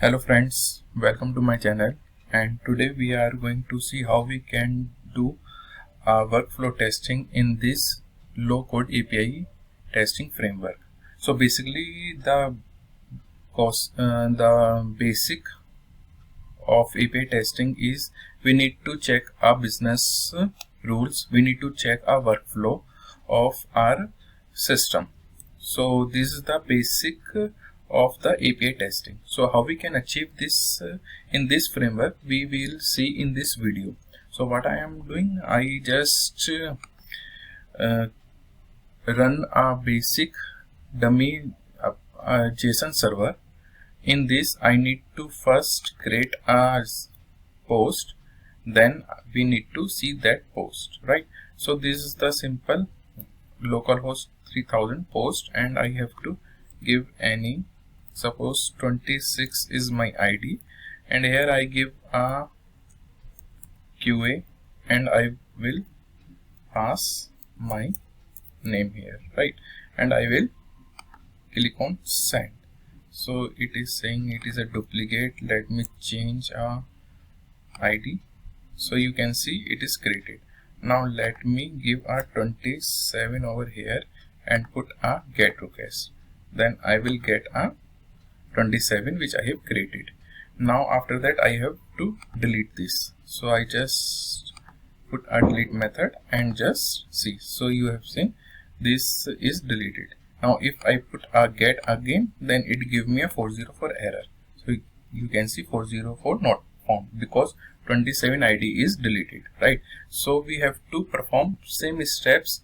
Hello friends, welcome to my channel, and today we are going to see how we can do workflow testing in this low code API testing framework. So basically the basic of API testing is we need to check our business rules, we need to check our workflow of our system. So this is the basic of the API testing. So how we can achieve this in this framework, we will see in this video. So what I am doing, I just run a basic dummy JSON server. In this I need to first create a post, then we need to see that post, right? So this is the simple localhost 3000 post, and I have to give any, suppose 26 is my ID, and here I give a QA and I will pass my name here, right? And I will click on send. So it is saying it is a duplicate. Let me change a ID. So you can see it is created. Now let me give a 27 over here and put a get request. Then I will get a 27 which I have created. Now after that I have to delete this. So I just put a delete method and just see. So you have seen this is deleted. Now if I put a get again, then it give me a 404 error. So you can see 404 not found because 27 ID is deleted, right? So we have to perform same steps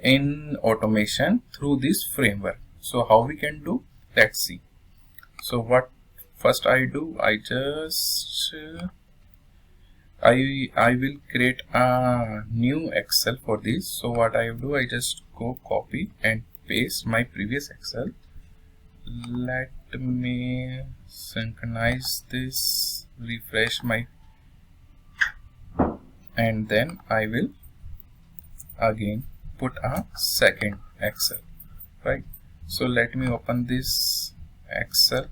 in automation through this framework. So how we can do, let's see. So what first I do, I just I will create a new Excel for this. So what I do, I just go copy and paste my previous Excel. Let me synchronize this, refresh my, and then I will again put a second Excel, right? So let me open this Excel,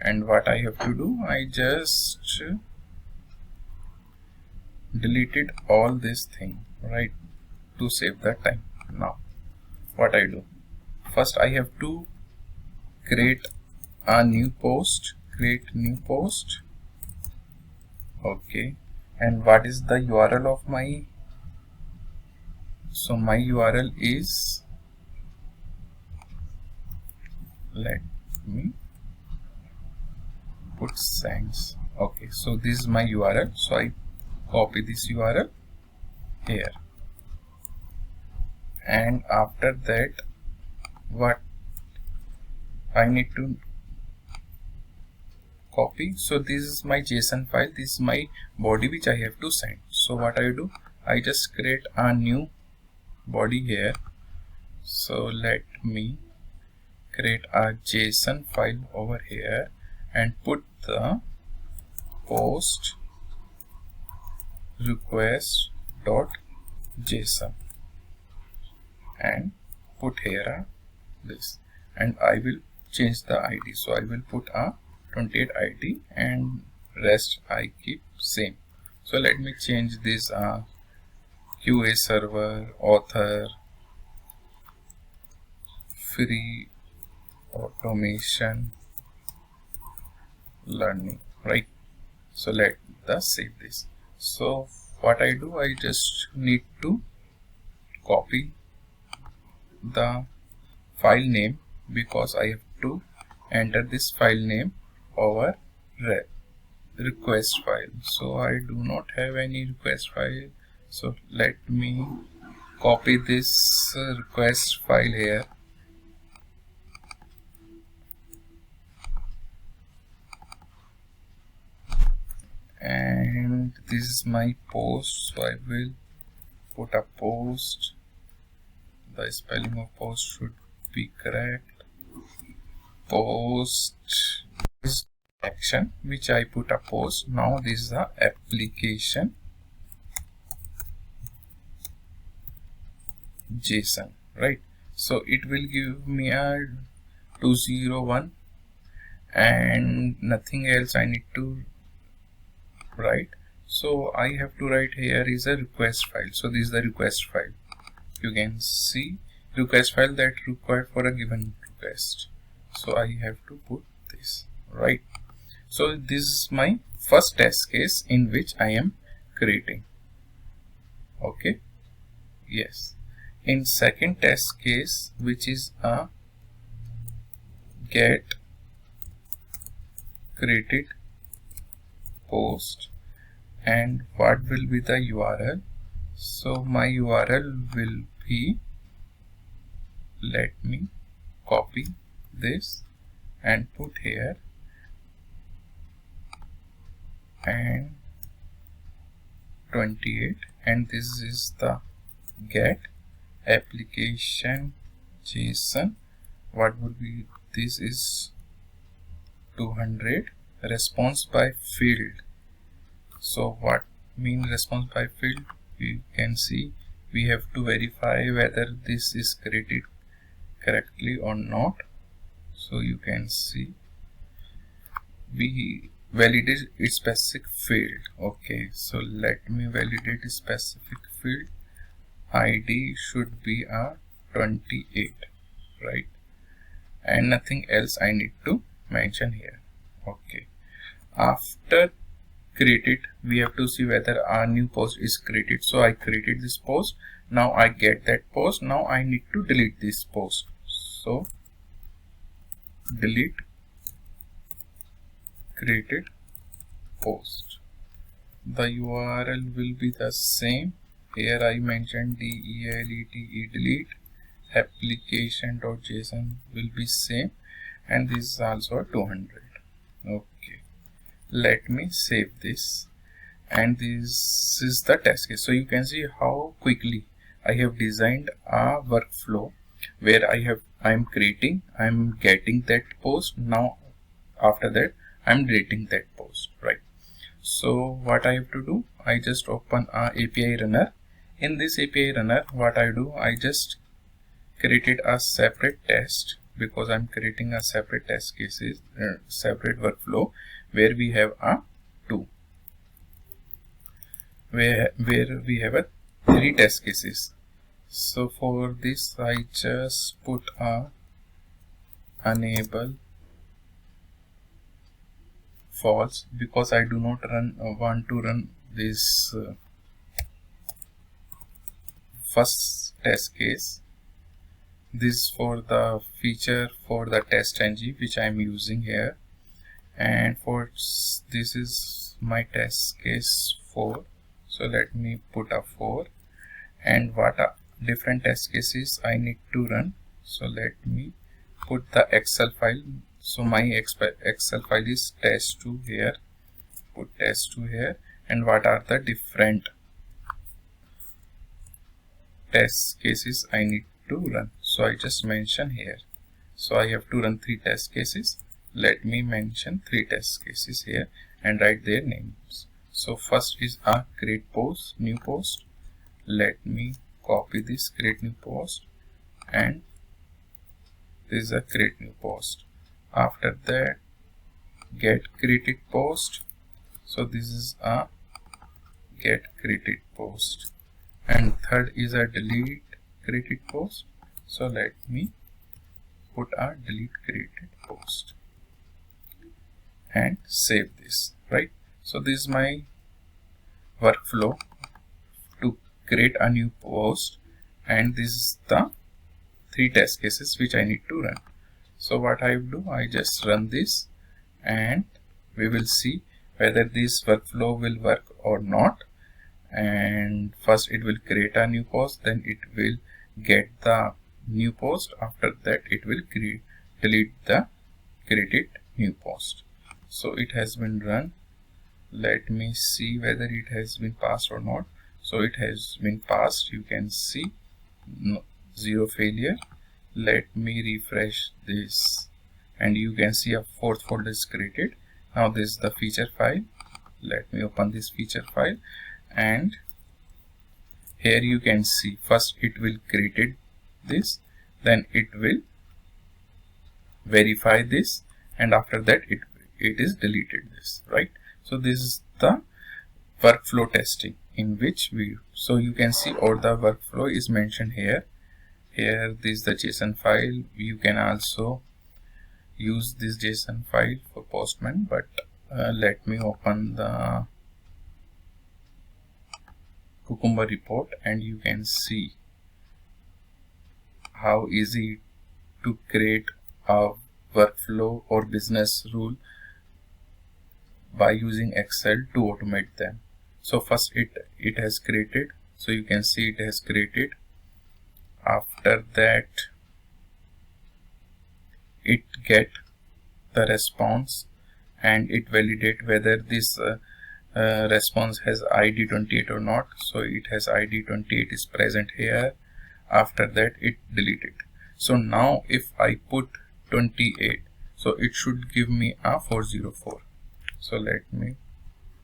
and what I have to do, I just deleted all this thing, right, to save the time. Now what I do, first I have to create a new post, create new post. Okay, and what is the URL of my, so my URL is, let me put science. Okay, so this is my URL, so I copy this URL here, and after that what I need to copy, so this is my JSON file, this is my body which I have to send. So what I do, I just create a new body here. So let me create a JSON file over here and put the post request.json and put here this, and I will change the ID. So I will put a 28 ID and rest I keep same. So let me change this QA server, author, free automation learning, right? So let us save this. So what I do, I just need to copy the file name because I have to enter this file name over request file. So I do not have any request file, so let me copy this request file here, and this is my post. So I will put a post, the spelling of post should be correct. Post is action which I put a post. Now this is the application JSON, right? So it will give me a 201 and nothing else I need to write. So I have to write here is a request file. So this is the request file. You can see request file that required for a given request. So I have to put this, right? So this is my first test case in which I am creating. Okay, yes. In second test case, which is a get created post, and what will be the URL? So my URL will be, let me copy this and put here, and 28, and this is the get application JSON. What would be, this is 200 response by field. So what mean response by field? You can see we have to verify whether this is created correctly or not. So you can see we validate a specific field. Okay, so let me validate a specific field. ID should be a 28, right? And nothing else I need to mention here. Okay, after created, we have to see whether our new post is created. So I created this post. Now I get that post. Now I need to delete this post. So delete created post. The URL will be the same. Here I mentioned delete application.json will be same, and this is also 200. Okay, let me save this, and this is the test case. So you can see how quickly I have designed a workflow where I'm creating, I'm getting that post. Now after that I'm deleting that post, right? So what I have to do, I just open a API runner. In this API runner, what I do, I just created a separate test, because I'm creating a separate test cases, separate workflow where we have a where we have a 3 test cases. So for this I just put a enable false, because I do not want to run this first test case. This for the feature for the test ng which I am using here, and for this is my test case 4. So let me put a 4, and what are different test cases I need to run. So let me put the Excel file. So my Excel file is test2 here, put test2 here, and what are the different test cases I need to run. So I just mention here. So I have to run 3 test cases. Let me mention 3 test cases here and write their names. So first is a create post, new post. Let me copy this create new post, and this is a create new post. After that, get created post. So this is a get created post, and third is a delete created post. So let me put a delete created post and save this, right? So this is my workflow to create a new post, and this is the 3 test cases which I need to run. So what I do, I just run this, and we will see whether this workflow will work or not. And first it will create a new post, then it will get the new post. After that it will delete the created new post. So it has been run. Let me see whether it has been passed or not. So it has been passed. You can see no, 0 failure. Let me refresh this, and you can see a 4th folder is created. Now this is the feature file. Let me open this feature file, and here you can see first it will created this, then it will verify this, and after that it is deleted this, right? So this is the workflow testing in which so you can see all the workflow is mentioned here. Here this is the JSON file. You can also use this JSON file for Postman, but let me open the Cucumber report and you can see how easy to create a workflow or business rule by using Excel to automate them. So first it has created, so you can see it has created. After that it get the response and it validate whether this response has ID 28 or not. So it has ID 28 is present here. After that it deleted. So now if I put 28, so it should give me a 404. So let me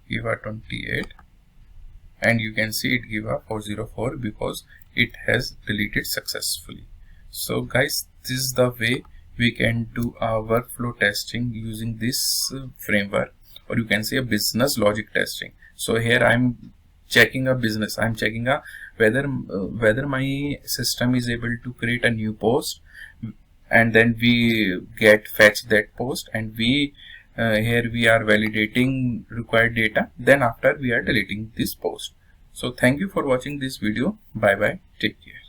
give a 28 and you can see it give a 404 because it has deleted successfully. So guys, this is the way we can do a workflow testing using this framework, or you can say a business logic testing. So here I'm checking a business, I'm checking a whether my system is able to create a new post, and then we get fetch that post, and we here we are validating required data, then after we are deleting this post. So thank you for watching this video. Bye bye, take care.